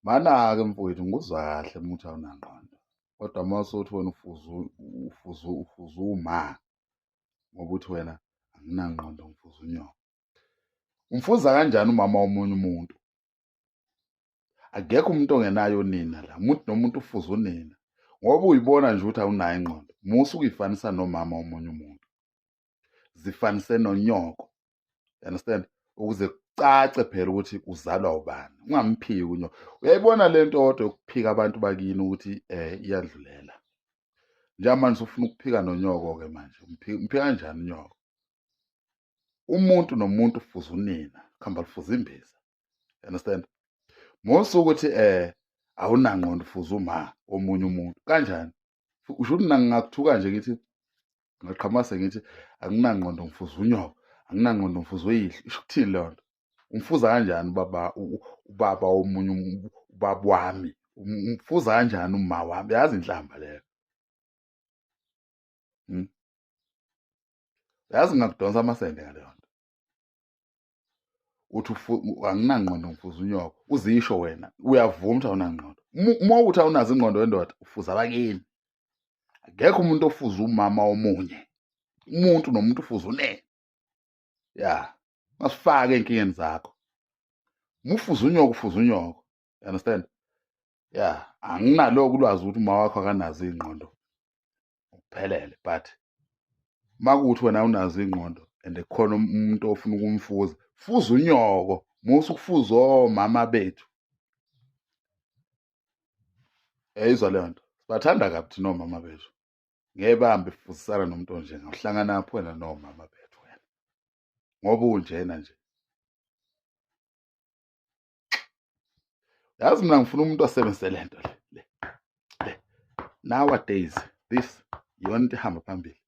Mana-ke mfowethu ngikuzwa kahle uma uthi awunangqondo, kodwa uma usuthi wena ufuze uma ngoba uthi wena anginangqondo ngifuze unyoko. Umfuza kanjani umama womunye umuntu? Akekho umuntu ongenayo nina la, umuntu nomuntu ufuze unina. Ngoba uyibona nje ukuthi awunayo ingqondo, musa ukuyifanisa nomama womunye umuntu. Zifanise nonyoko, you understand? Ukuze kucace phela ukuthi uzalwa ubani, ungamphiki unyoko. Uyayibona le nto kodwa yokuphika abantu bakini ukuthi iyadlulela. Njengamanje usufuna ukuphika nonyoko-ke manje, umphika kanjani unyoko? Umuntu nomuntu ufuze unina, khamba lifuze imbiza, you understand? Musa ukuthi awunangqondo ufuze uma womunye umuntu, kanjani? Usho ukuthi ngingakuthuka nje ngithi, ngaqhamase ngithi anginangqondo ngifuze unyoko, anginangqondo ngifuze uyihlo, isho ukuthini leyo nto? Umfuza kanjani ubaba womunye ubaba wami? Umfuza kanjani uma wami? Yazi inhlamba leyo. Yazi ngingakudonsa amasende ngaleyo nto. Uthi anginangqondo ngifuze unyoko, uzisho wena, uyavuma ukuthi awunangqondo. Uma uthi awunazo ingqondo wendoda, ufuza abakini. Akekho umuntu ofuze umama omunye. Umuntu nomuntu ufuze unene. Ya, masifake ey'nkingeni zakho. Uma ufuze unyoko, ufuze unyoko. You understand? Ya, anginaloko ulwazi ukuthi uma wakho akanazo iy'ngqondo ukuphelele, but uma kuwukuthi wena awunazo iy'ngqondo and kukhona umuntu ofuna ukumfuza, fuza unyoko, musa ukufuza omama bethu. Uyayizwa leyo nto? Sibathanda kabi thina omama bethu. Ngeke bahambe befuzisana nomuntu onje, ngawuhlangana lapho wena nomama bethu wena, ngoba unjena nje. Yazi mina ngifuna umuntu osebenzise le nto le. Nowadays this iyona into ehamba phambili.